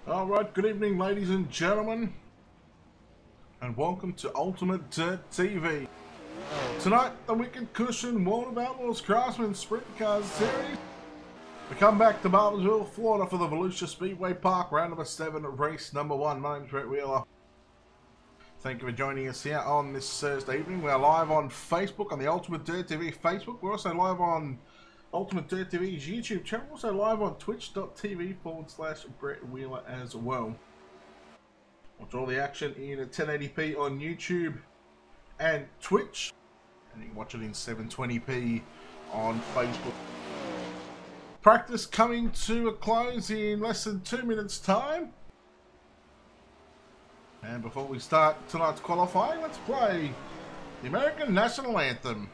Alright, good evening ladies and gentlemen, and welcome to Ultimate Dirt TV. Tonight, the Wicked Cushion World of Outlaws Craftsman Sprintcars series. We come back to Volusia, Florida for the Volusia Speedway Park, round number 7, race number 1. My name's Brett Wheeler. Thank you for joining us here on this Thursday evening. We are live on Facebook, on the Ultimate Dirt TV Facebook. We're also live on Ultimate Dirt TV's YouTube channel, also live on twitch.tv/Brett Wheeler as well. Watch all the action in 1080p on YouTube and Twitch, and you can watch it in 720p on Facebook. Practice coming to a close in less than 2 minutes time. And before we start tonight's qualifying, let's play the American National Anthem.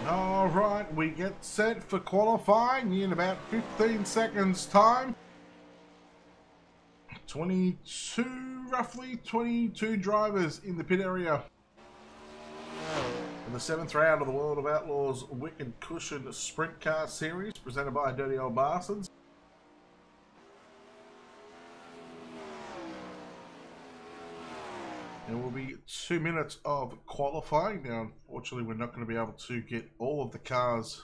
Alright, we get set for qualifying in about 15 seconds time. 22 drivers in the pit area in the 7th round of the World of Outlaws Wicked Cushion Sprint Car Series, presented by Dirty Old Bastards. There will be 2 minutes of qualifying. Now, unfortunately, we're not going to be able to get all of the cars.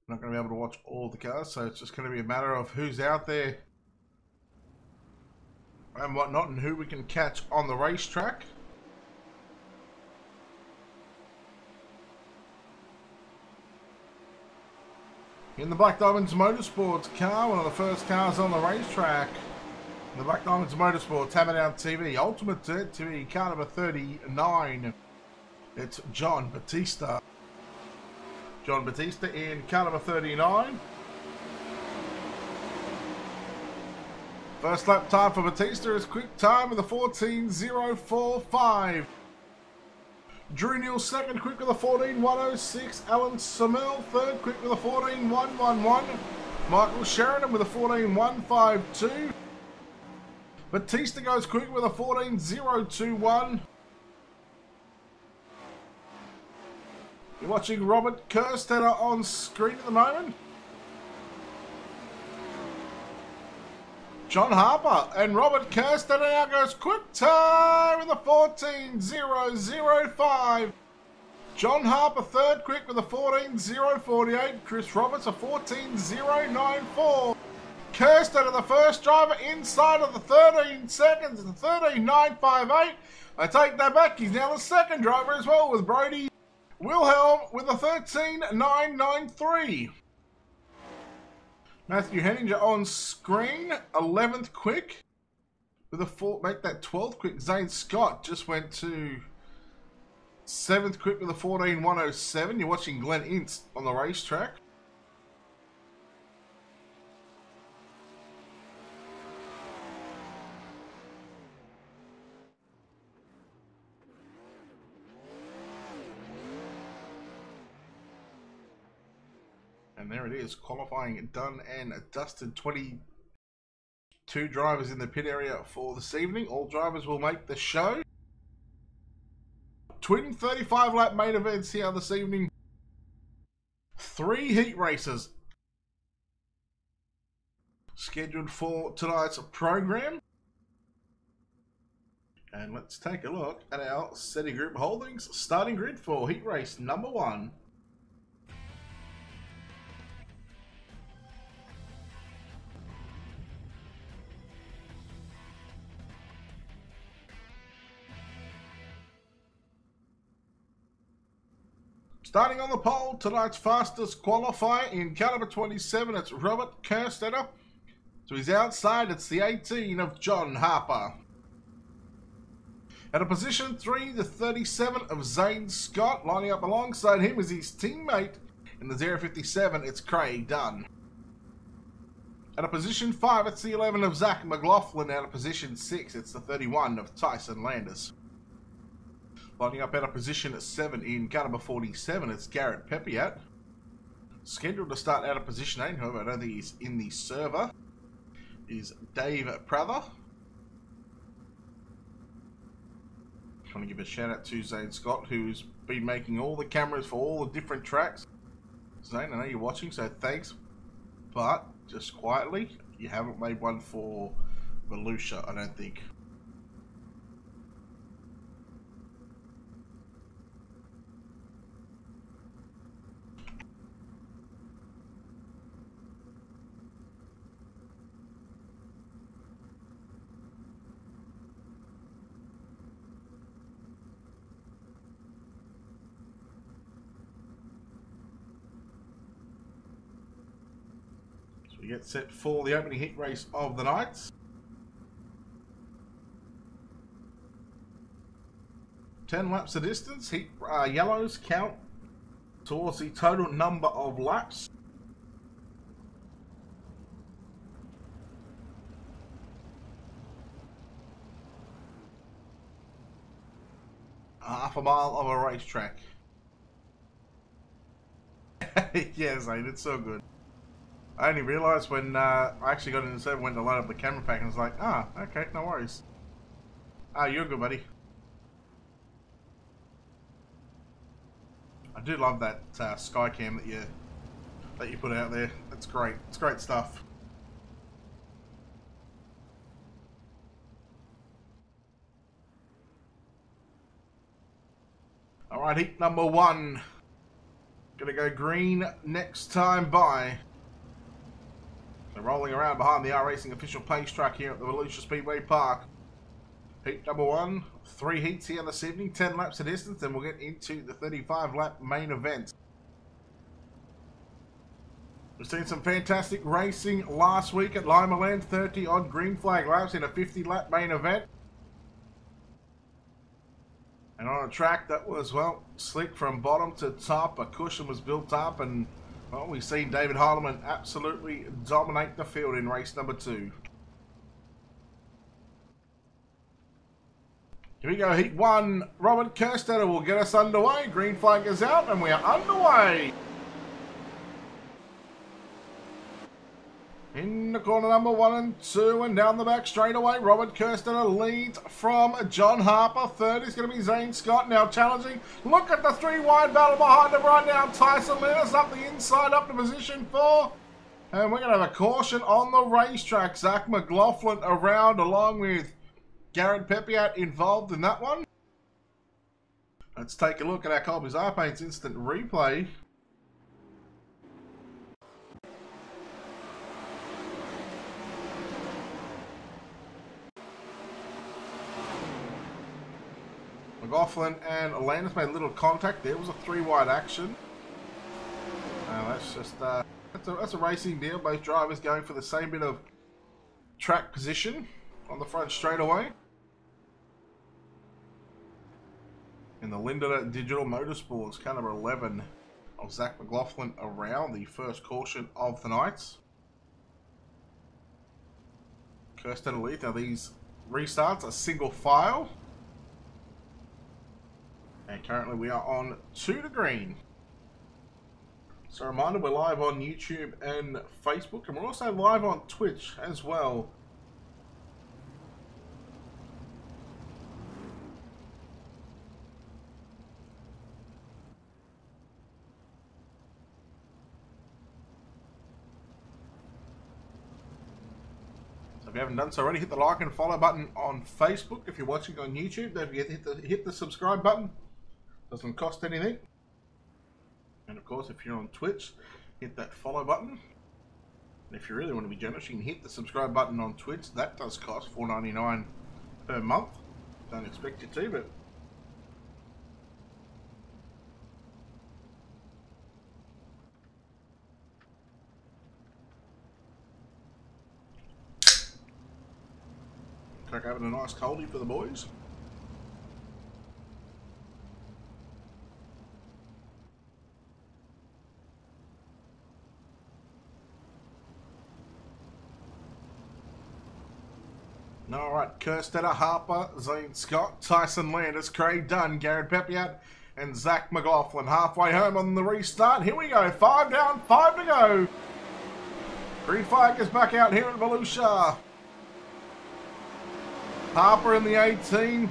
We're not going to be able to watch all of the cars, so it's just going to be a matter of who's out there and whatnot, and who we can catch on the racetrack. In the Black Diamonds Motorsports car, one of the first cars on the racetrack. The Black Diamonds Motorsports Hammerdown TV, Ultimate Dirt TV, car number 39. It's John Batista. John Batista in car number 39. First lap time for Batista is quick time with a 14.045. Drew Neal second, quick with a 14.106. Alan Samel third, quick with a 14.111. Michael Sheridan with a 14.152. Batista goes quick with a 14.021. You're watching Robert Kerstetter on screen at the moment. John Harper and Robert Kerstetter now goes quick time with a 14.005. John Harper third, quick with a 14.048. Chris Roberts a 14.094. Kirsten, the first driver inside of the 13 seconds, the 13.958. I take that back, he's now the second driver as well, with Brody Wilhelm with a 13.993. Matthew Henninger on screen, 11th quick, with a make that 12th quick. Zane Scott just went to 7th quick with a 14.107. You're watching Glenn Ince on the racetrack. And there it is, qualifying done and dusted. 22 drivers in the pit area for this evening. All drivers will make the show. Twin 35 lap main events here this evening. 3 heat races. scheduled for tonight's program. And let's take a look at our SETI Group Holdings starting grid for heat race number 1. Starting on the pole, tonight's fastest qualifier in caliber 27, it's Robert Kerstetter. To his outside, it's the 18 of John Harper. At a position 3, the 37 of Zane Scott. Lining up alongside him is his teammate in the 057, it's Craig Dunn. At a position 5, it's the 11 of Zach McLaughlin. At a position 6, it's the 31 of Tyson Landis. Lining up at a position 7 in caliber 47, it's Garrett Pepiat. Scheduled to start out of position 8, however, I don't think he's in the server, is Dave Prather. I want to give a shout out to Zane Scott, who's been making all the cameras for all the different tracks. Zane, I know you're watching, so thanks. But, just quietly, you haven't made one for Volusia, I don't think. We get set for the opening heat race of the night. Ten laps of distance. Heat yellows count towards the total number of laps. Half a mile of a racetrack. Yeah, Zane, it's so good. I only realised when I actually got into the server, went to load up the camera pack, and was like, ah, okay, no worries. Ah, you're good, buddy. I do love that sky cam that you put out there. That's great. It's great stuff. All right, heat number 1. Gonna go green next time by. So rolling around behind the R-Racing official pace track here at the Volusia Speedway Park. Heat number 1, 3 heats here this evening, 10 laps of distance, and we'll get into the 35-lap main event. We've seen some fantastic racing last week at Lima Land, 30-odd green flag laps in a 50-lap main event. And on a track that was, well, slick from bottom to top, a cushion was built up, and well, we've seen David Heilemann absolutely dominate the field in race number 2. Here we go, heat 1. Robert Kerstetter will get us underway. Green flag is out, and we are underway. In the corner number 1 and 2, and down the back straight away, Robert Kerstetter leads from John Harper. Third is going to be Zane Scott, now challenging. Look at the 3 wide battle behind him right now. Tyson Landis up the inside, up to position 4. And we're going to have a caution on the racetrack. Zach McLaughlin around, along with Garrett Pepiat involved in that one. Let's take a look at our Colby's R-Paints instant replay. McLaughlin and Landis made a little contact. There was a 3-wide action. That's just that's a racing deal. Both drivers going for the same bit of track position on the front straightaway. In the Linda Digital Motorsports caliber 11 of Zach McLaughlin around the first caution of the night. Kirsten Elite. Now these restarts are single file. And currently we are on 2 to green. So a reminder, we're live on YouTube and Facebook, and we're also live on Twitch as well. If you haven't done so already, hit the like and follow button on Facebook. If you're watching on YouTube, don't forget to hit the subscribe button. Doesn't cost anything. And of course, if you're on Twitch, hit that follow button. And if you really want to be generous, you can hit the subscribe button on Twitch. That does cost $4.99 per month. Don't expect you to, but crack open a nice coldie for the boys. Alright, Kerstetter, Harper, Zane Scott, Tyson Landis, Craig Dunn, Garrett Pepiat, and Zach McLaughlin halfway home on the restart. Here we go, 5 down, 5 to go. Green flag is back out here at Volusia. Harper in the 18.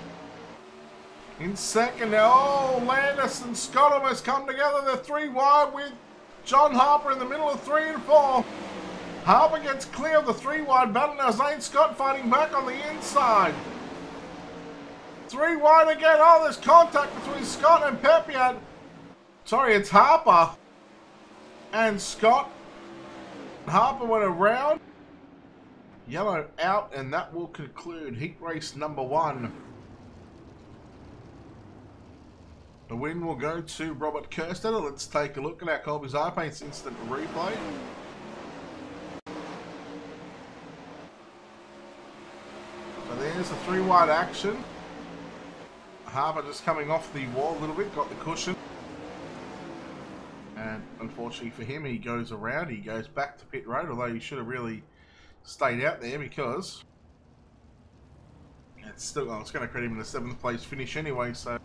In second now, oh, Landis and Scott almost come together. They're 3 wide with John Harper in the middle of 3 and 4. Harper gets clear of the 3 wide battle. Now Zane Scott fighting back on the inside. 3 wide again. Oh, there's contact between Scott and Pepiat. Sorry, it's Harper and Scott. Harper went around. Yellow out, and that will conclude heat race number 1. The win will go to Robert Kerstetter. Let's take a look at our Colby's Eye Paints instant replay. So there's the 3 wide action. Harper just coming off the wall a little bit, got the cushion. And unfortunately for him, he goes around. He goes back to pit road, although he should have really stayed out there because it's still, well, it's going to credit him in a 7th place finish anyway. So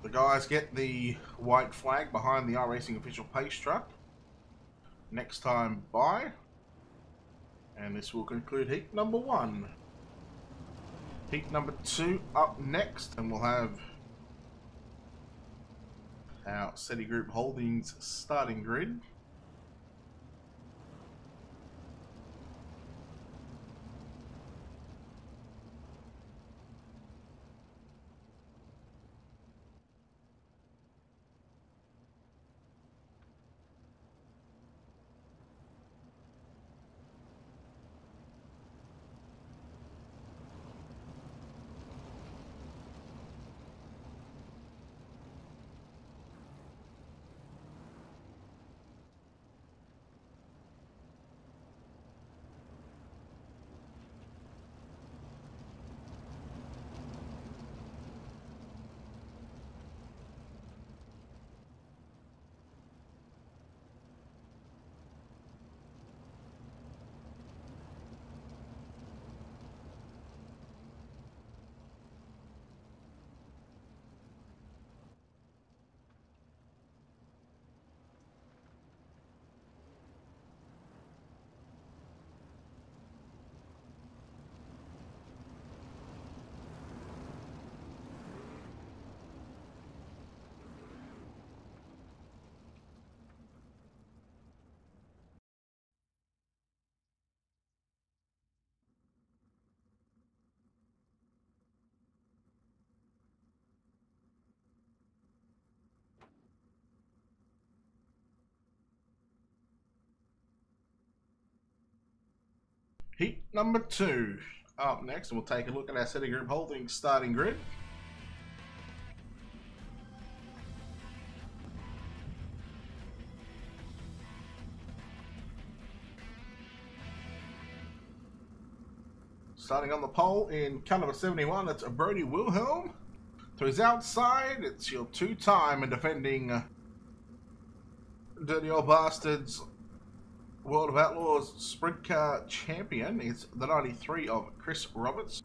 the guys get the white flag behind the iRacing official pace truck. Next time by, and this will conclude heat number 1. Heat number 2 up next, and we'll have our SETI Group Holdings starting grid. Heat number 2 up next, and we'll take a look at our SETI Group Holdings starting grid. Starting on the pole in car number 71, it's Brody Wilhelm. To his outside, it's your 2-time and defending Dirty Old Bastards World of Outlaws Sprint Car Champion. It's the 93 of Chris Roberts.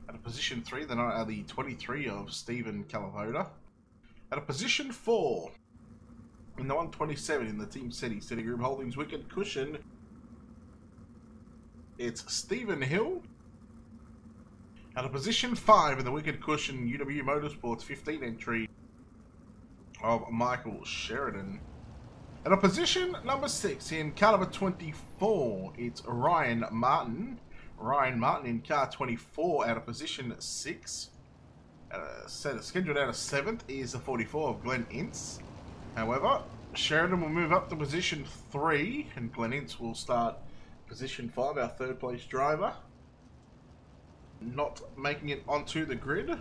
At a position 3, the 23 of Stephen Calavoda. At a position 4, in the 127 in the Team SETI Group Holdings Wicked Cushion, it's Stephen Hill. At a position 5 in the Wicked Cushion UW Motorsports 15 entry of Michael Sheridan. At a position number 6 in caliber 24, it's Ryan Martin. Ryan Martin in car 24 out of position 6. Scheduled out of 7th is the 44 of Glenn Ince. However, Sheridan will move up to position 3 and Glenn Ince will start position 5, our third place driver. Not making it onto the grid.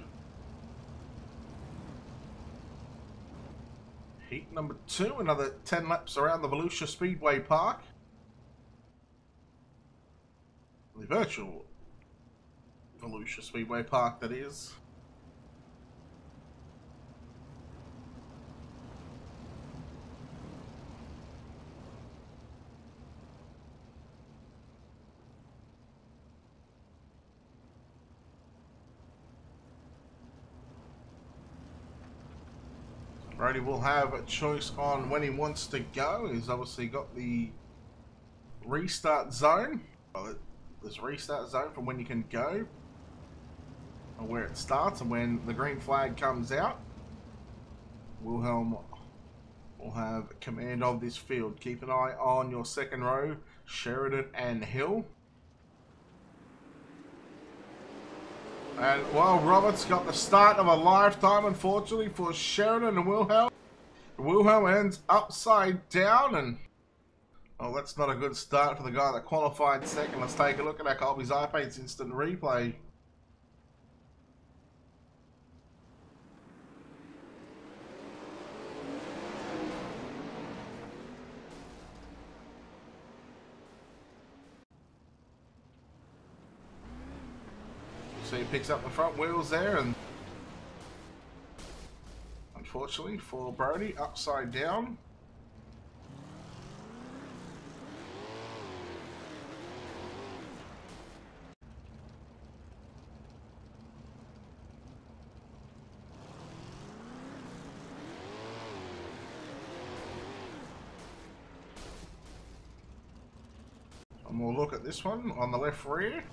Heat number 2, another 10 laps around the Volusia Speedway Park. The virtual Volusia Speedway Park, that is. Brady will have a choice on when he wants to go. He's obviously got the restart zone. Well, there's a restart zone from when you can go, or where it starts, and when the green flag comes out, Wilhelm will have command of this field. Keep an eye on your second row, Sheridan and Hill. And, well, Roberts got the start of a lifetime, unfortunately, for Sheridan and Wilhelm. Wilhelm ends upside down, and, well, that's not a good start for the guy that qualified second. Let's take a look at our Colby's iPads instant replay. So he picks up the front wheels there, and unfortunately for Brody, upside down. And we'll look at this one on the left rear.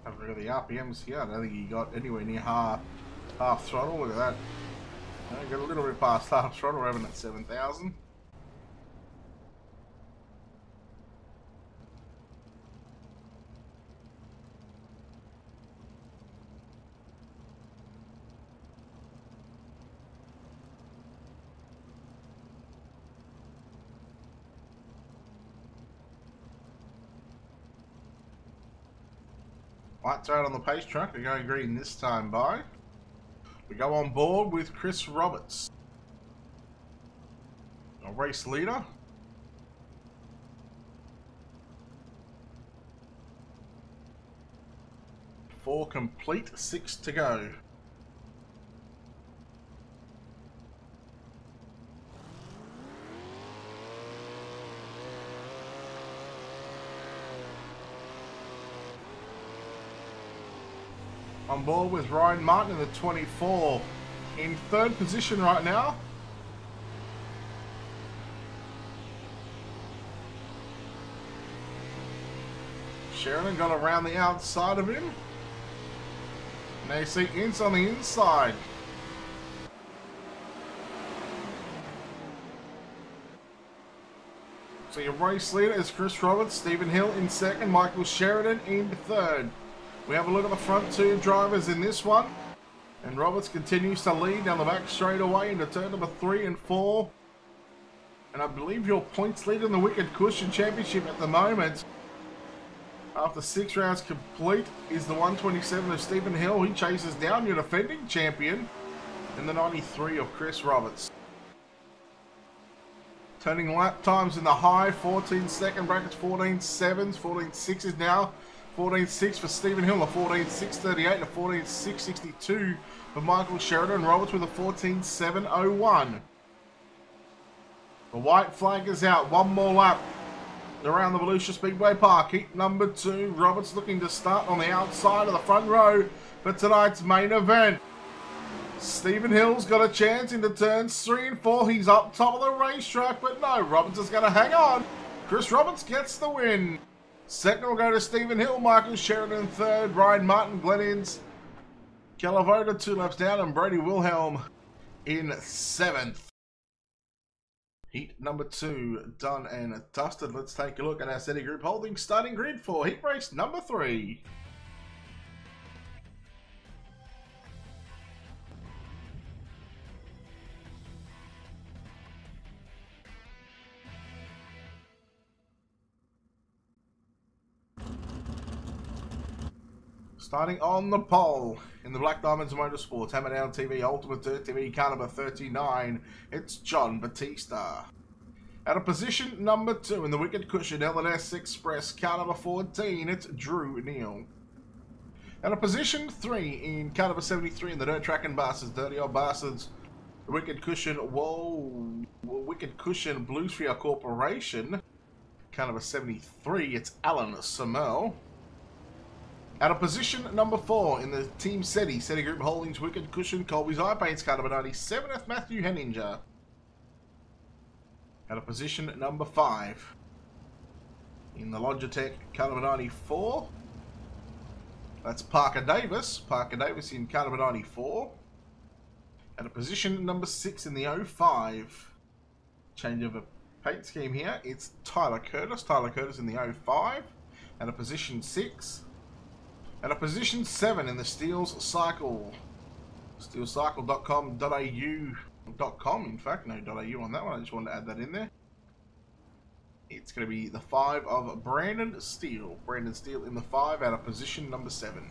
Have a look at the RPMs here. I don't think he got anywhere near half throttle. Look at that. I got a little bit past half throttle, we're having at 7,000. Lights out on the pace truck. We're going green this time by. We go on board with Chris Roberts, a race leader. Four complete, 6 to go. On board with Ryan Martin in the 24. In third position right now. Sheridan got around the outside of him. Now you see Ince on the inside. So your race leader is Chris Roberts, Stephen Hill in second, Michael Sheridan in third. We have a look at the front two drivers in this one. And Roberts continues to lead down the back straightaway into turn number 3 and 4. And I believe your points lead in the Wicked Cushion Championship at the moment, after 6 rounds complete, is the 127 of Stephen Hill. He chases down your defending champion in the 93 of Chris Roberts. Turning lap times in the high 14-second brackets, 14.7s, 14.6s now. 14.6 for Stephen Hill, a 14.638, a 14.662 for Michael Sheridan. Roberts with a 14.701. The white flag is out. One more lap around the Volusia Speedway Park. Heat number 2. Roberts looking to start on the outside of the front row for tonight's main event. Stephen Hill's got a chance into turns 3 and 4. He's up top of the racetrack, but no, Roberts is going to hang on. Chris Roberts gets the win. Second will go to Stephen Hill, Michael Sheridan third, Ryan Martin, Glenn Inns, Calavoda 2 laps down, and Brady Wilhelm in 7th. Heat number 2 done and dusted. Let's take a look at our SETI Group Holdings starting grid for heat race number 3. Starting on the pole in the Black Diamonds Motorsports, Hammer Down TV, Ultimate Dirt TV, car number 39, it's John Batista. At a position number 2 in the Wicked Cushion L&S Express, car number 14, it's Drew Neal. At a position 3 in car number 73 in the Dirt Track and Bastards, Dirty Old Bastards, the Wicked Cushion, Wicked Cushion Bluesphere Corporation, car number 73, it's Alan Samel. At a position number 4 in the Team SETI Group Holdings Wicked Cushion Colby's Eye Paints car number 97th, Matthew Henninger. At a position number 5 in the Logitech car number 94, that's Parker Davis. Parker Davis in car number 94. At a position number 6 in the 05, change of a paint scheme here, it's Tyler Curtis. Tyler Curtis in the 05. At a position 6. At a position 7 in the Steels Cycle, steelcycle.com.au, in fact, no .au on that one, I just wanted to add that in there. It's going to be the 5 of Brandon Steele. Brandon Steele in the 5 out of position number 7.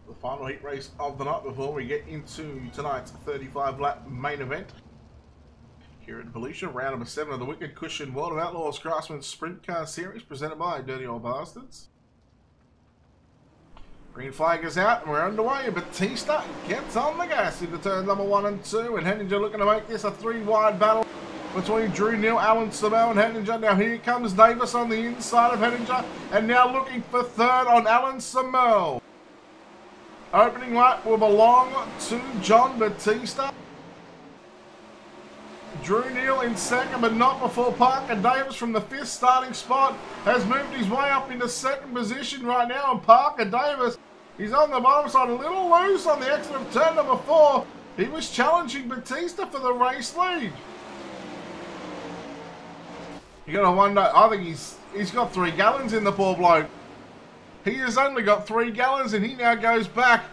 The final heat race of the night before we get into tonight's 35-lap main event. Here at Volusia, round number 7 of the Wicked Cushion World of Outlaws Craftsman Sprint Car Series, presented by Dirty Old Bastards. Green flag is out and we're underway. Batista gets on the gas into turn number 1 and 2, and Henninger looking to make this a 3-wide battle between Drew Neal, Alan Samel and Henninger. Now here comes Davis on the inside of Henninger, and now looking for third on Alan Samel. Opening lap will belong to John Batista. Drew Neal in second, but not before Parker Davis from the 5th starting spot has moved his way up into 2nd position right now. And Parker Davis, he's on the bottom side, a little loose on the exit of turn number 4. He was challenging Batista for the race lead. You gotta wonder, I think he's got 3 gallons in the poor bloke. He has only got 3 gallons, and he now goes back,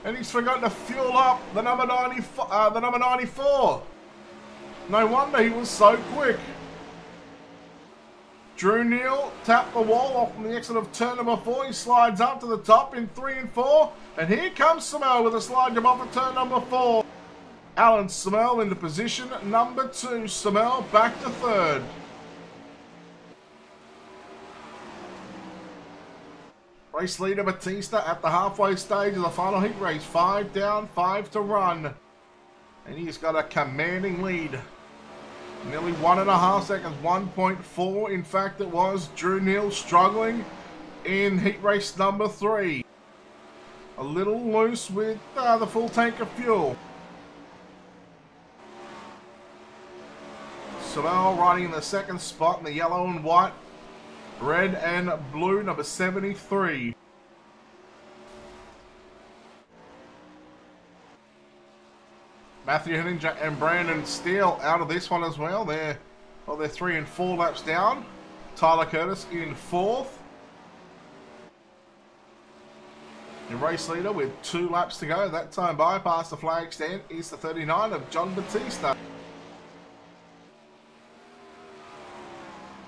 and he's forgotten to fuel up the number 94. No wonder he was so quick. Drew Neal tapped the wall off from the exit of turn number 4. He slides up to the top in 3 and 4. And here comes Samel with a slide jump off of turn number 4. Alan Samel into position number 2. Samel back to 3rd. Race leader Batista at the halfway stage of the final heat race. 5 down, 5 to run. And he's got a commanding lead. Nearly 1.5 seconds, 1.4 in fact it was. Drew Neal struggling in heat race number 3. A little loose with the full tank of fuel. Samel riding in the 2nd spot in the yellow and white, red and blue, number 73. Matthew Henninger and Brandon Steele out of this one as well. They're 3 and 4 laps down. Tyler Curtis in 4th. The race leader with 2 laps to go. That time by past the flag stand is the 39 of John Batista.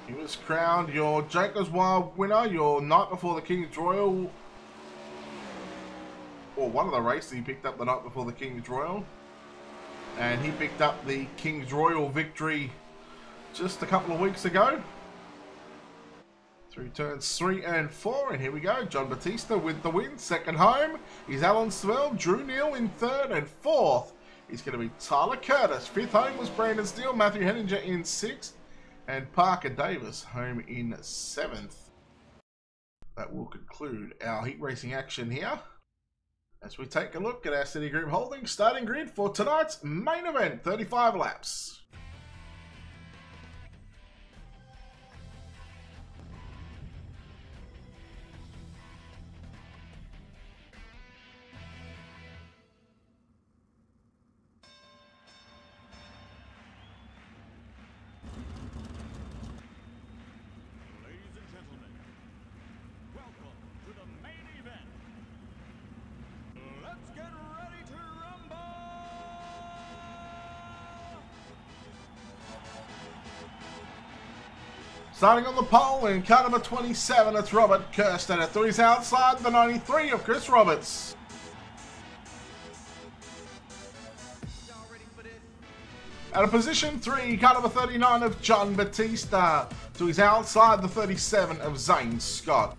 He was crowned your Jacob's Wild winner, your night before the King's Royal. Or one of the races he picked up the night before the King's Royal. And he picked up the King's Royal victory just a couple of weeks ago. Through turns 3 and 4, and here we go. John Batista with the win. 2nd home is Alan Swell. Drew Neal in 3rd, and 4th is going to be Tyler Curtis. 5th home was Brandon Steele. Matthew Henninger in 6th. and Parker Davis home in 7th. That will conclude our heat racing action here as we take a look at our City Group Holdings starting grid for tonight's main event, 35 laps. Starting on the pole in car number 27, it's Robert Kirsten. At 3's outside, the 93 of Chris Roberts. At a position 3, car number 39 of John Batista. To his outside, the 37 of Zane Scott.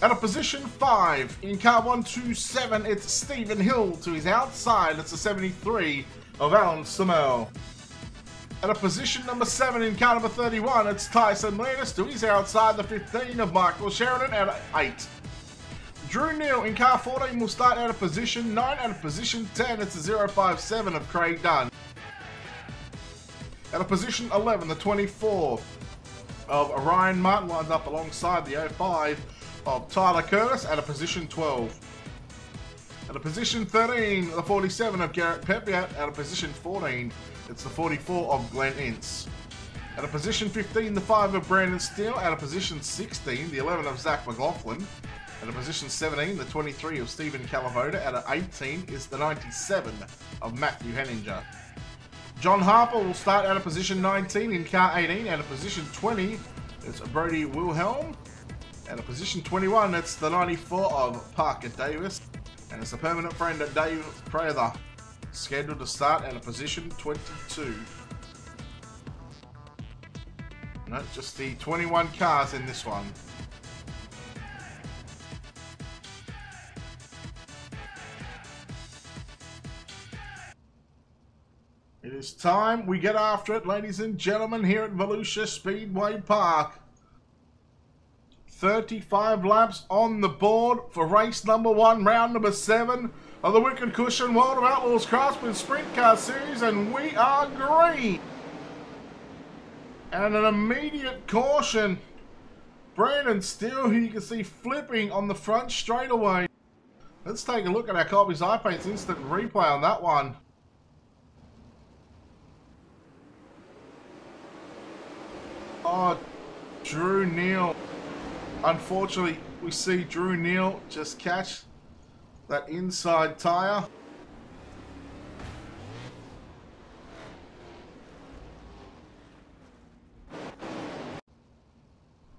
At a position 5, in car 127, it's Stephen Hill. To his outside, it's the 73 of Alan Samel. At a position number 7 in car number 31, it's Tyson Lenis. To his outside, the 15 of Michael Sheridan at 8. Drew Neal in car 14 will start out of position 9. At a position 10, it's the 057 of Craig Dunn. At a position 11, the 24 of Ryan Martin lines up alongside the 05 of Tyler Curtis at a position 12. At a position 13, the 47 of Garrett Pepiat. At a position 14, it's the 44 of Glenn Ince. At a position 15, the 5 of Brandon Steele. At a position 16, the 11 of Zach McLaughlin. At a position 17, the 23 of Stephen Calavoda. At a 18 is the 97 of Matthew Henninger. John Harper will start at a position 19 in car 18. At a position 20, it's Brody Wilhelm. At a position 21, it's the 94 of Parker Davis. And it's a permanent friend of Dave Prather, scheduled to start at a position 22. No, just the 21 cars in this one. It is time we get after it, ladies and gentlemen, here at Volusia Speedway Park. 35 laps on the board for race number 1, round number 7 of the Wicked Cushion World of Outlaws Craftsman Sprint Car Series, and we are green. And an immediate caution. Brandon Steele, who you can see flipping on the front straightaway. Let's take a look at our Colby's iPaint's instant replay on that one. Oh, Drew Neal. Unfortunately, we see Drew Neal just catch that inside tyre.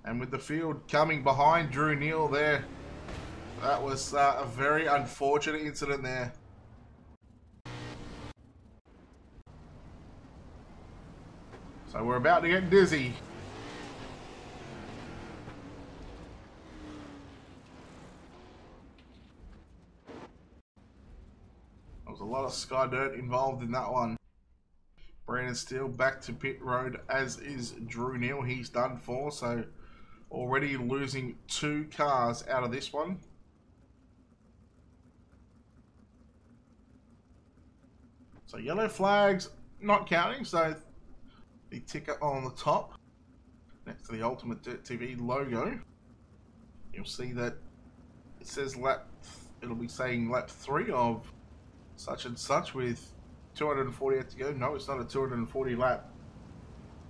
And with the field coming behind Drew Neal there, that was a very unfortunate incident there. So we're about to get dizzy. There was a lot of sky dirt involved in that one. Brandon Steele back to pit road, as is Drew Neal. He's done for, so already losing 2 cars out of this one. So yellow flags not counting, so the ticker on the top next to the Ultimate Dirt TV logo, you'll see that it says lap, it'll be saying lap 3 of such and such with 248 to go. No, it's not a 240 lap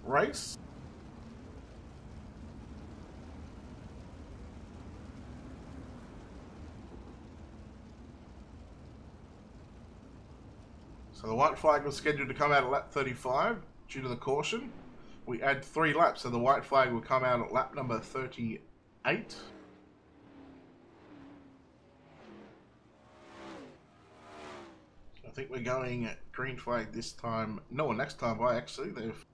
race. So the white flag was scheduled to come out at lap 35 due to the caution. We add 3 laps, so the white flag will come out at lap number 38. I think we're going green flag this time. No, next time by actually. They've,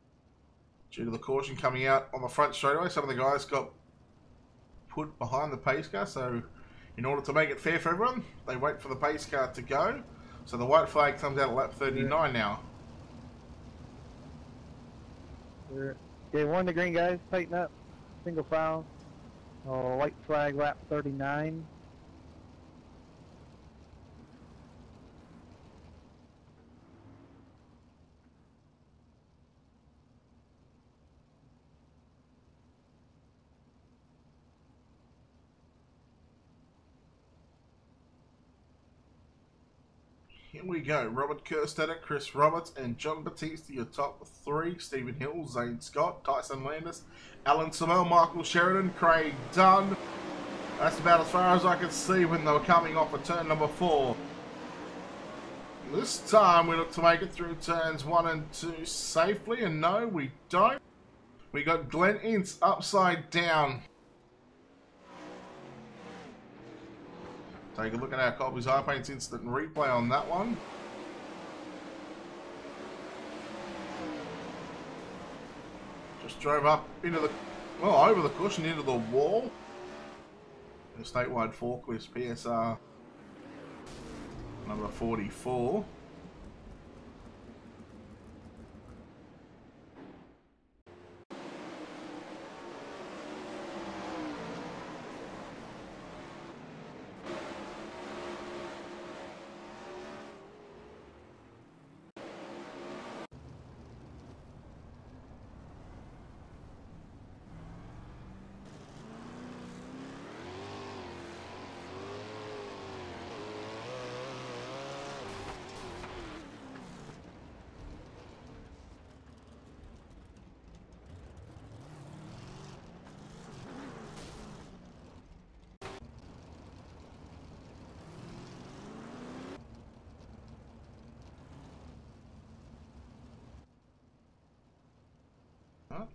due to the caution coming out on the front straightaway, some of the guys got put behind the pace car. So in order to make it fair for everyone, they wait for the pace car to go. So the white flag comes out at lap 39 now. Okay, one to green, guys. Tighten up. Single file. White flag, lap 39. Here we go. Robert Kerstetter, Chris Roberts, and John Batista, your top three. Stephen Hill, Zane Scott, Tyson Landis, Alan Samel, Michael Sheridan, Craig Dunn. That's about as far as I could see when they were coming off of turn number 4. This time we look to make it through turns 1 and 2 safely, and no, we don't. We got Glenn Ince upside down. Take a look at our Colby's Eye Paints instant replay on that one. Just drove up into the, well, over the cushion into the wall. The statewide forklift PSR number 44.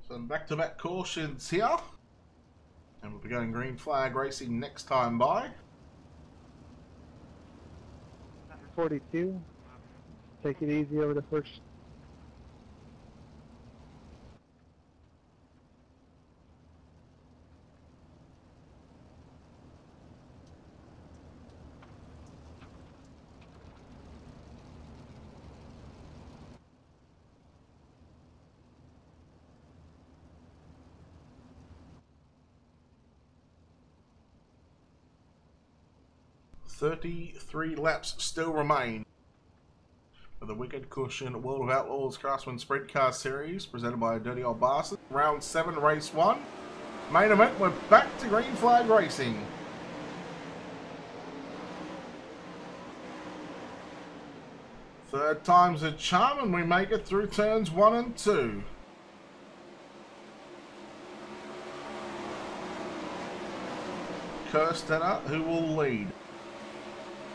Some back-to-back cautions here. And we'll be going green flag racing next time by. 42. Take it easy over the first. .33 laps still remain for the Wicked Cushion World of Outlaws Craftsman Sprint Car Series presented by Dirty Old Bastard. Round 7, race 1. Main event, we're back to green flag racing. Third time's a charm, and we make it through turns 1 and 2. Kerstetter, who will lead.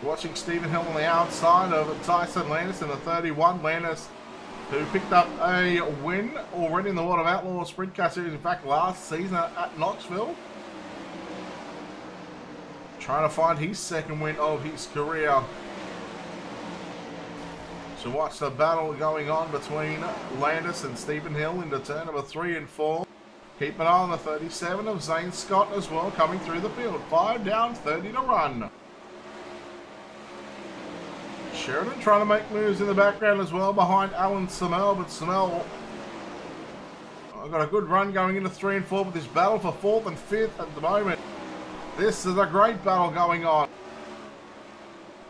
Watching Stephen Hill on the outside of Tyson Landis in the 31. Landis, who picked up a win already in the World of Outlaws Sprint Car Series, in fact, last season at Knoxville. Trying to find his second win of his career. So watch the battle going on between Landis and Stephen Hill into turn number 3 and 4. Keep an eye on the 37 of Zane Scott as well, coming through the field. 5 down, 30 to run. Sheridan trying to make moves in the background as well behind Alan Samel, but Samel got a good run going into 3 and 4 with this battle for 4th and 5th at the moment. This is a great battle going on.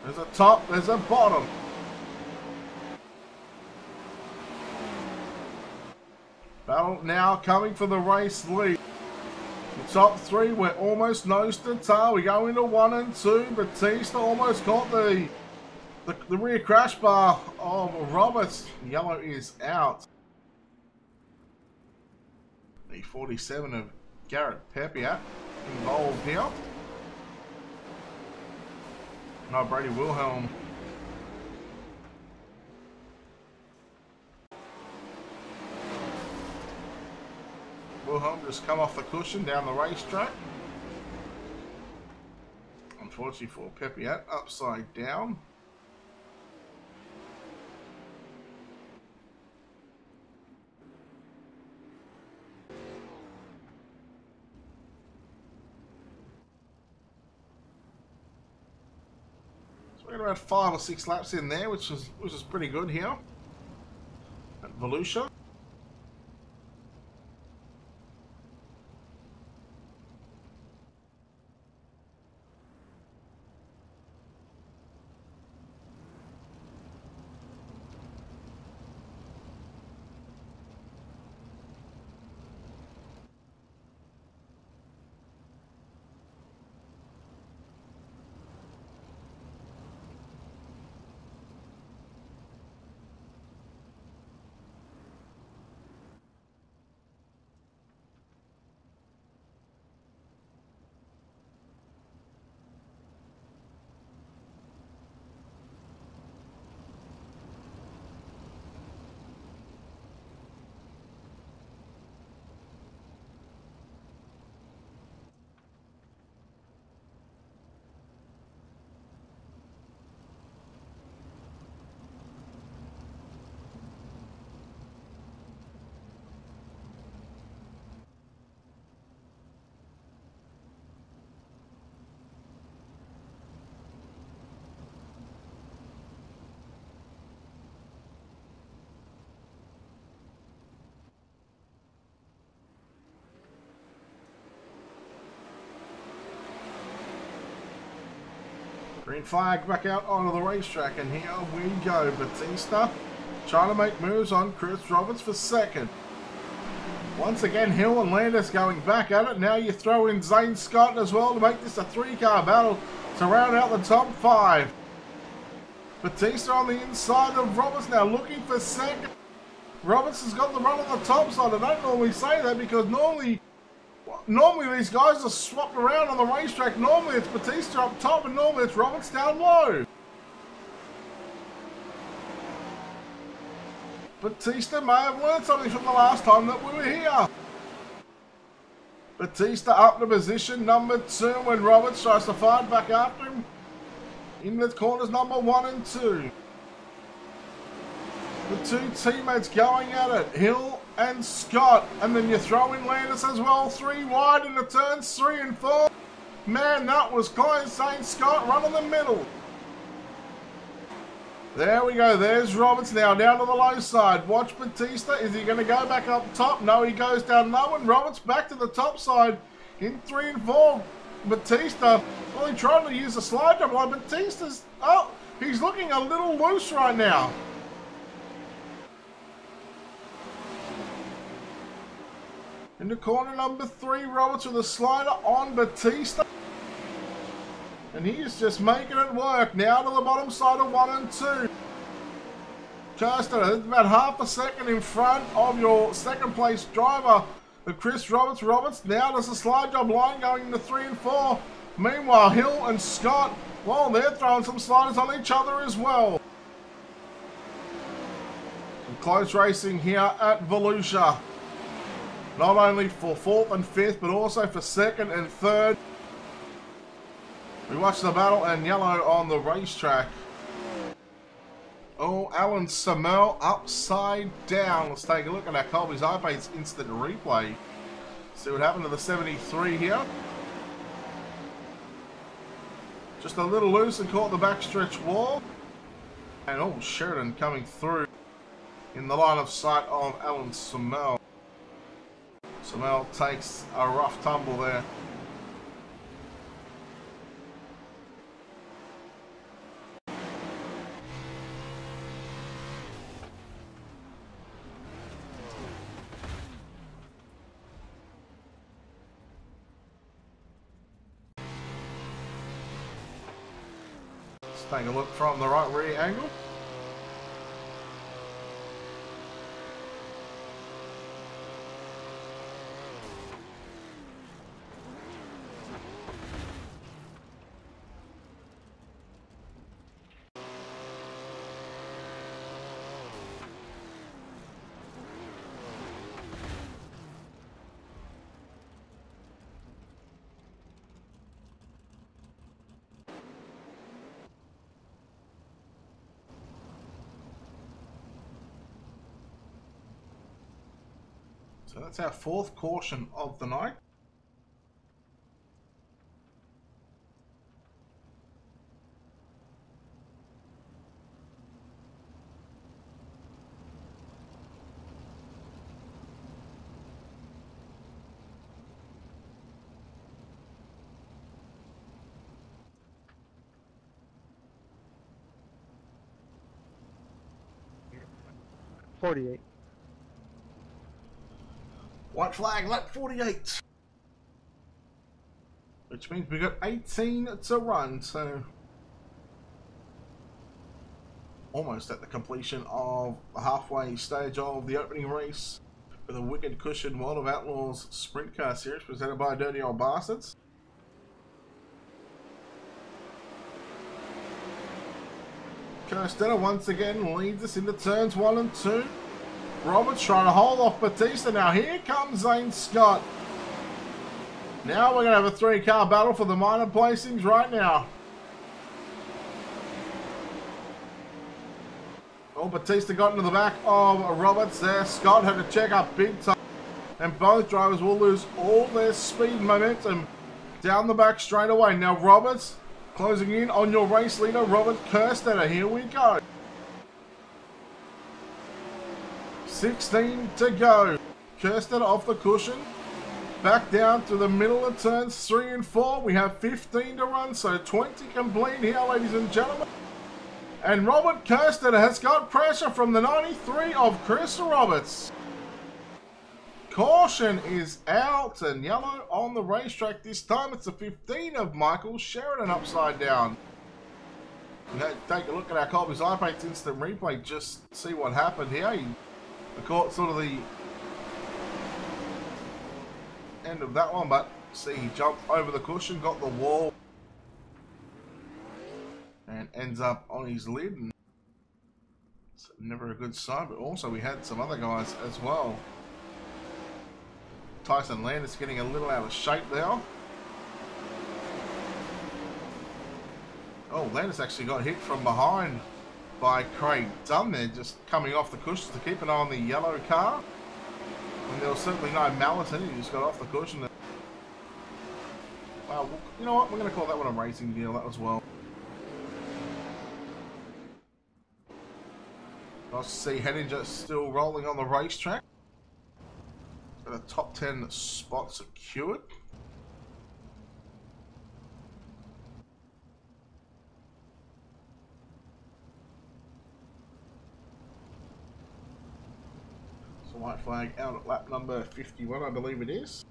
There's a top, there's a bottom. Battle now coming for the race lead. The top 3, we're almost nose to tail. We go into 1 and 2. Batista almost caught the rear crash bar of Roberts. Yellow is out. The 47 of Garrett Pepiat involved here. No, Brady Wilhelm. Wilhelm just come off the cushion down the racetrack. Unfortunately for Pepiat, upside down. We got about 5 or 6 laps in there, which is pretty good here at Volusia. Green flag back out onto the racetrack, and here we go. Batista trying to make moves on Chris Roberts for second. Once again, Hill and Landis going back at it. Now you throw in Zane Scott as well to make this a 3-car battle to round out the top 5. Batista on the inside of Roberts now looking for second. Roberts has got the run on the top side. I don't normally say that because normally these guys are swapped around on the racetrack. Normally it's Batista up top and normally it's Roberts down low. Batista may have learned something from the last time that we were here. Batista up to position number 2 when Roberts tries to fight back after him. In the corners number 1 and 2. The 2 teammates going at it. Hill and Scott. And then you throw in Landis as well. 3 wide into turns 3 and 4. Man, that was close. Zane Scott run in the middle. There we go. There's Roberts now down to the low side. Watch Batista. Is he going to go back up top? No, he goes down low. And Roberts back to the top side in 3 and 4. Batista, well, he tried to use a slide jump line. Batista's, oh, he's looking a little loose right now. Into corner number 3, Roberts with a slider on Batista. And he's just making it work. Now to the bottom side of 1 and 2. Just about half a second in front of your second place driver, the Chris Roberts. Roberts now does a slide job line going into 3 and 4. Meanwhile, Hill and Scott, well, they're throwing some sliders on each other as well. Some close racing here at Volusia. Not only for 4th and 5th, but also for 2nd and 3rd. We watch the battle in yellow on the racetrack. Oh, Alan Samel upside down. Let's take a look at our Colby's iPace instant replay. See what happened to the 73 here. Just a little loose and caught the backstretch wall. And oh, Sheridan coming through in the line of sight of Alan Samel. Samel takes a rough tumble there. Let's take a look from the right rear angle. So that's our 4th caution of the night. .48. White flag, lap 48. Which means we got 18 to run, so almost at the completion of the halfway stage of the opening race for the Wicked Cushion World of Outlaws Sprint Car Series presented by Dirty Old Bastards. Costello once again leads us into turns 1 and 2. Roberts trying to hold off Batista. Now here comes Zane Scott. Now we're going to have a 3-car battle for the minor placings right now. Oh, Batista got into the back of Roberts there. Scott had to check up big time. And both drivers will lose all their speed and momentum down the back straight away. Now Roberts closing in on your race leader, Robert Kerstetter. Here we go. 16 to go. Kirsten off the cushion. Back down to the middle of turns 3 and 4. We have 15 to run, so 20 complete here, ladies and gentlemen. And Robert Kirsten has got pressure from the 93 of Chris Roberts. Caution is out and yellow on the racetrack. This time it's a 15 of Michael Sheridan upside down. Take a look at our Colby's iPaint's instant replay, just see what happened here. He caught sort of the end of that one, but see, he jumped over the cushion, got the wall, and ends up on his lid. And it's never a good sign, but also we had some other guys as well. Tyson Landis getting a little out of shape there. Oh, Landis actually got hit from behind by Craig Dunn there, just coming off the cushions to keep an eye on the yellow car. And there was certainly no malice in it, he just got off the cushion. Well, you know what, we're going to call that one a racing deal, that as well. Nice to see Henninger still rolling on the racetrack. Got a top 10 spot secured. So white flag out at lap number 51, I believe it is.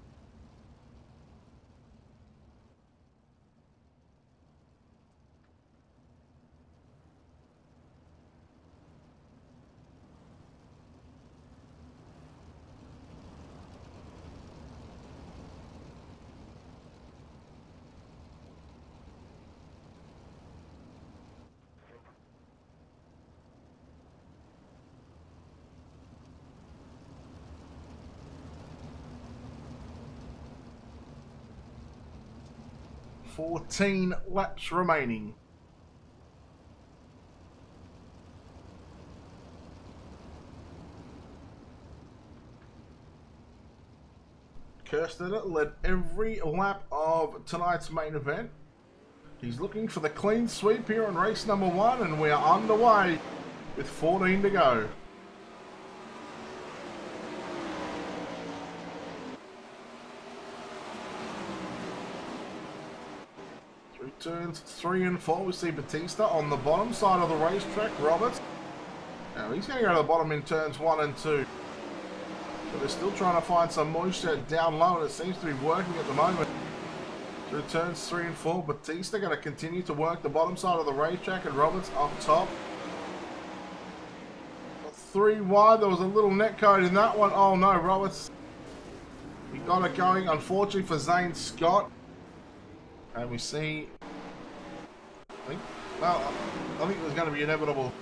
$14 laps remaining. Kirsten led every lap of tonight's main event. He's looking for the clean sweep here on race number 1, and we are underway with 14 to go. Through turns 3 and 4, we see Batista on the bottom side of the racetrack. Roberts. Now he's going to go to the bottom in turns 1 and 2. But they're still trying to find some moisture down low, and it seems to be working at the moment. Through turns 3 and 4, Batista going to continue to work the bottom side of the racetrack, and Roberts up top. 3 wide, there was a little net code in that one. Oh no, Roberts. He got it going, unfortunately for Zane Scott. And we see, I think it was going to be inevitable.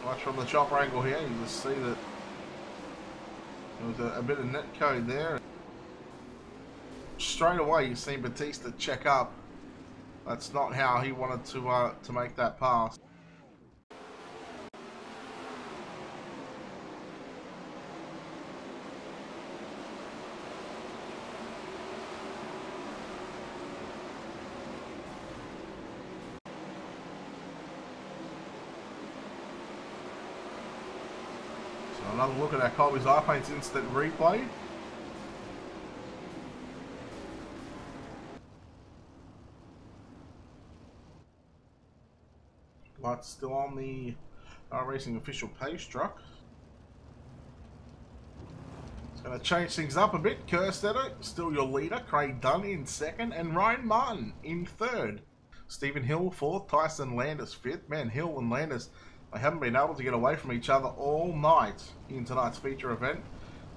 Watch from the chopper angle here, you just see that there was a bit of net code there. Straight away you see Batista check up. That's not how he wanted to make that pass. Another look at our Colby's iPaint's instant replay. Lights still on the racing official page truck. It's going to change things up a bit. Kerstetter, still your leader. Craig Dunn in second, and Ryan Martin in third. Stephen Hill fourth. Tyson Landis fifth. Man, Hill and Landis, they haven't been able to get away from each other all night in tonight's feature event.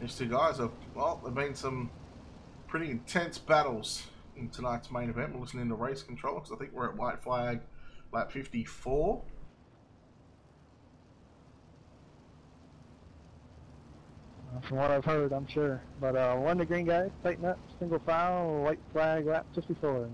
These two guys have, well, there have been some pretty intense battles in tonight's main event. We're listening to race control because I think we're at white flag lap 54. From what I've heard, I'm sure. But one to green guys, tighten up, single file, white flag lap 54.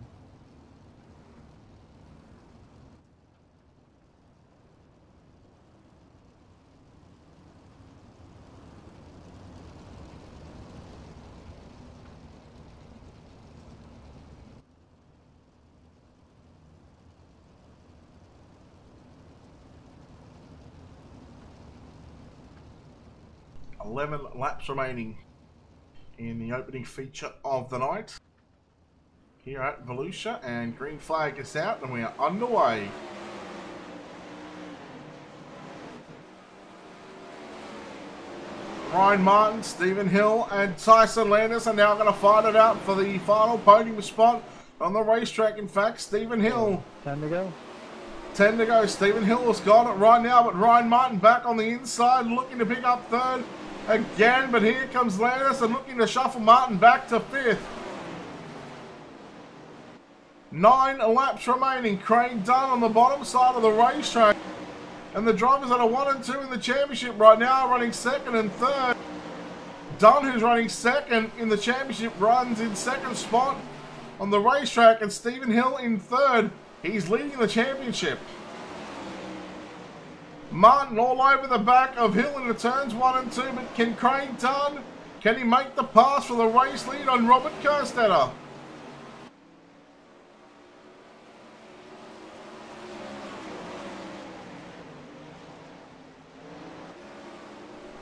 11 laps remaining in the opening feature of the night here at Volusia, and green flag is out and we are underway. Ryan Martin, Stephen Hill and Tyson Landis are now going to fight it out for the final podium spot on the racetrack. In fact, Stephen Hill. 10 to go. 10 to go. Stephen Hill has got it right now, but Ryan Martin back on the inside looking to pick up third again, but here comes Landis and looking to shuffle Martin back to fifth. 9 laps remaining. Craig Dunn on the bottom side of the racetrack. And the drivers that are 1 and 2 in the championship right now are running second and third. Dunn, who's running second in the championship, runs in second spot on the racetrack, and Stephen Hill in third. He's leading the championship. Martin all over the back of Hill in the turns 1 and 2, but can Craig Dunn, can he make the pass for the race lead on Robert Kerstetter?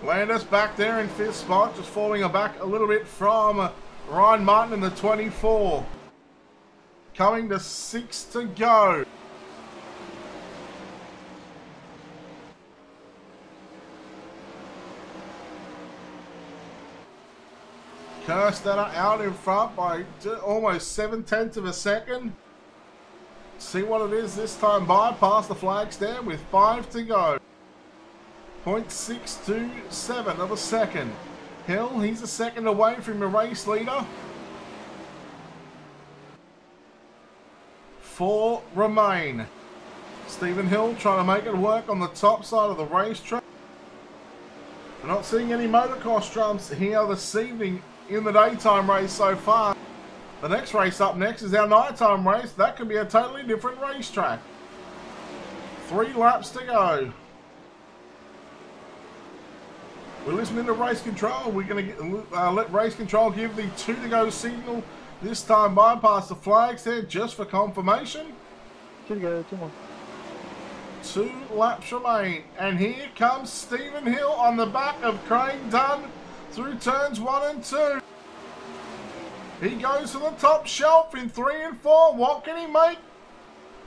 Landis back there in fifth spot, just falling back a little bit from Ryan Martin in the 24. Coming to 6 to go. Kerstetter out in front by almost 7/10 of a second. See what it is this time by, past the flag stand with 5 to go. 0.627 of a second. Hill, he's a second away from the race leader. 4 remain. Stephen Hill trying to make it work on the top side of the racetrack. We're not seeing any motocross jumps here this evening in the daytime race so far. The next race up next is our nighttime race. That could be a totally different racetrack. 3 laps to go. We're listening to race control. We're going to let race control give the 2 to go signal. This time bypass the flags there just for confirmation. 2 to go, 2 more. 2 laps remain. And here comes Stephen Hill on the back of Craig Dunn through turns 1 and 2. He goes to the top shelf in 3 and 4. What can he make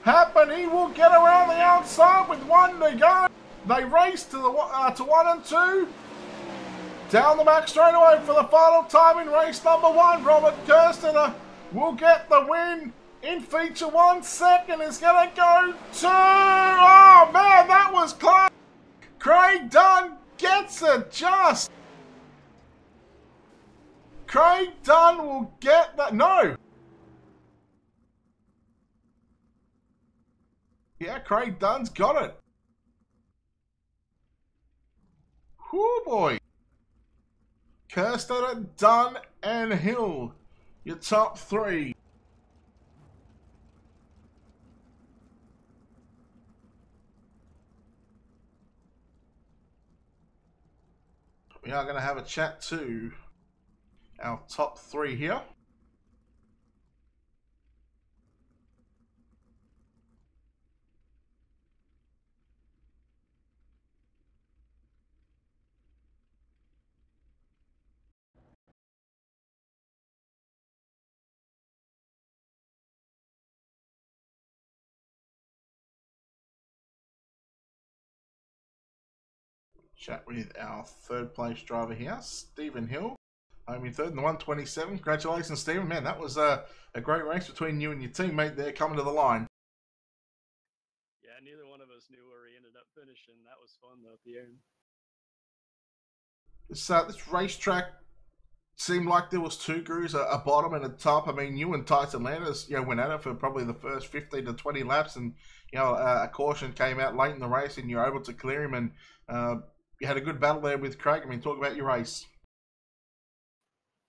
happen? He will get around the outside with 1 to go. They race to 1 and 2. Down the back straightaway for the final time in race number 1. Robert Kerstetter will get the win in feature 1. Second is going to go to... Oh, man, that was close. Craig Dunn gets it just. Craig Dunn will get that. No. Yeah, Craig Dunn's got it. Whoo, boy. Kerstetter, Dunn, and Hill, your top 3. We are going to have a chat to our top 3 here. Chat with our 3rd place driver here, Stephen Hill. I'm in 3rd in the 127. Congratulations, Stephen. Man, that was a great race between you and your teammate there coming to the line. Yeah, neither one of us knew where he ended up finishing. That was fun, though, at the end. This racetrack seemed like there was 2 crews, a bottom and a top. I mean, you and Tyson Landis, went at it for probably the first 15 to 20 laps, and a caution came out late in the race, and you were able to clear him, and you had a good battle there with Craig. I mean, talk about your race.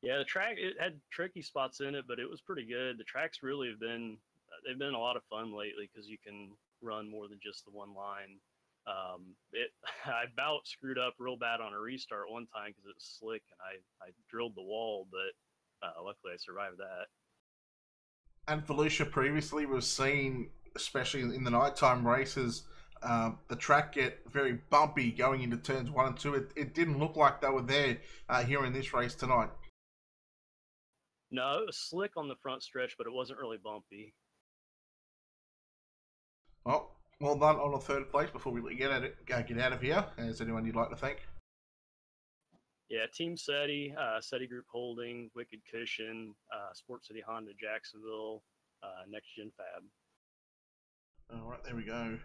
Yeah, the track, it had tricky spots in it, but it was pretty good. The tracks really have been, they've been a lot of fun lately because you can run more than just the one line. I about screwed up real bad on a restart one time because it was slick and I drilled the wall, but luckily I survived that. And Volusia previously was seen, especially in the nighttime races, the track get very bumpy going into turns 1 and 2. It didn't look like they were there here in this race tonight. No, it was slick on the front stretch, but it wasn't really bumpy. Well done on a third place. Before we get out of here, is anyone you'd like to thank? Yeah, Team SETI, SETI Group Holding, Wicked Cushion, Sport City Honda Jacksonville, Next Gen Fab. All right, there we go.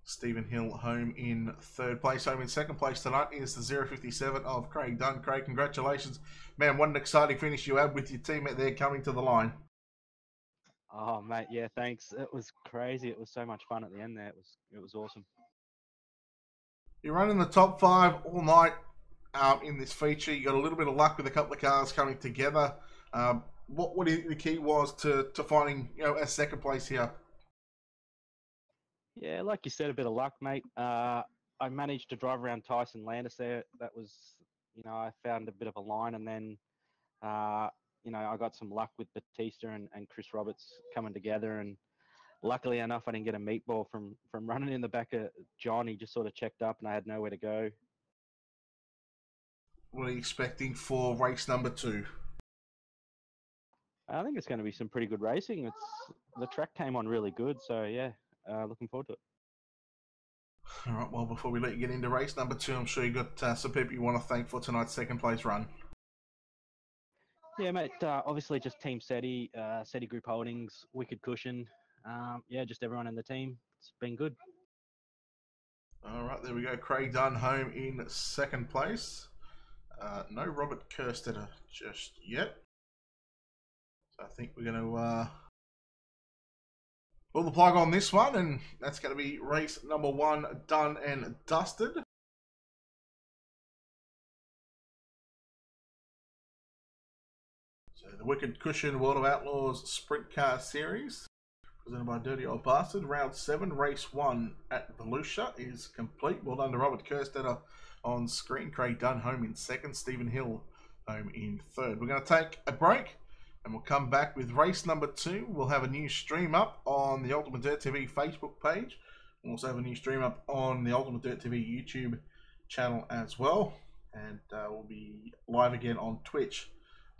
Stephen Hill home in third place. Home in second place tonight is the 057 of Craig Dunn. Craig, congratulations. Man, what an exciting finish you had with your teammate there coming to the line. Oh, mate, yeah, thanks. It was crazy. It was so much fun at the end there. It was awesome. You're running the top 5 all night in this feature. You got a little bit of luck with a couple of cars coming together. What do you think the key was to finding a second place here? Yeah, like you said, a bit of luck, mate. I managed to drive around Tyson Landis there. That was, I found a bit of a line, and then, I got some luck with Batista and Chris Roberts coming together, and luckily enough, I didn't get a meatball from running in the back of John. He just sort of checked up, and I had nowhere to go. What are you expecting for race number 2? I think it's going to be some pretty good racing. The track came on really good, so yeah, looking forward to it. All right, well, before we let you get into race number 2, I'm sure you got some people you want to thank for tonight's second place run. Yeah, mate, obviously just Team SETI, SETI Group Holdings, Wicked Cushion. Just everyone in the team. It's been good. All right, there we go. Craig Dunn home in second place. No Robert Kerstetter just yet. So I think we're going to pull the plug on this one, and that's going to be race number 1 done and dusted. So the Wicked Cushion World of Outlaws Sprint Car Series, presented by Dirty Old Bastard. Round 7, race 1 at Volusia is complete. Well done to Robert Kerstetter on screen. Craig Dunn home in second. Stephen Hill home in third. We're going to take a break, and we'll come back with race number 2. We'll have a new stream up on the Ultimate Dirt TV Facebook page. We'll also have a new stream up on the Ultimate Dirt TV YouTube channel as well. And we'll be live again on Twitch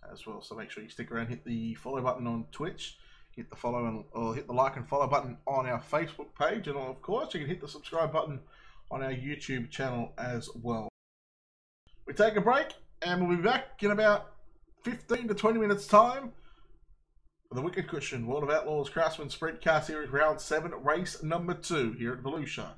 as well. So make sure you stick around, hit the follow button on Twitch, hit the follow or hit the like and follow button on our Facebook page, and of course you can hit the subscribe button on our YouTube channel as well. We take a break, and we'll be back in about 15 to 20 minutes time for the Wicked Cushion World of Outlaws Craftsman Sprint Car Series Round 7 race number 2 here at Volusia.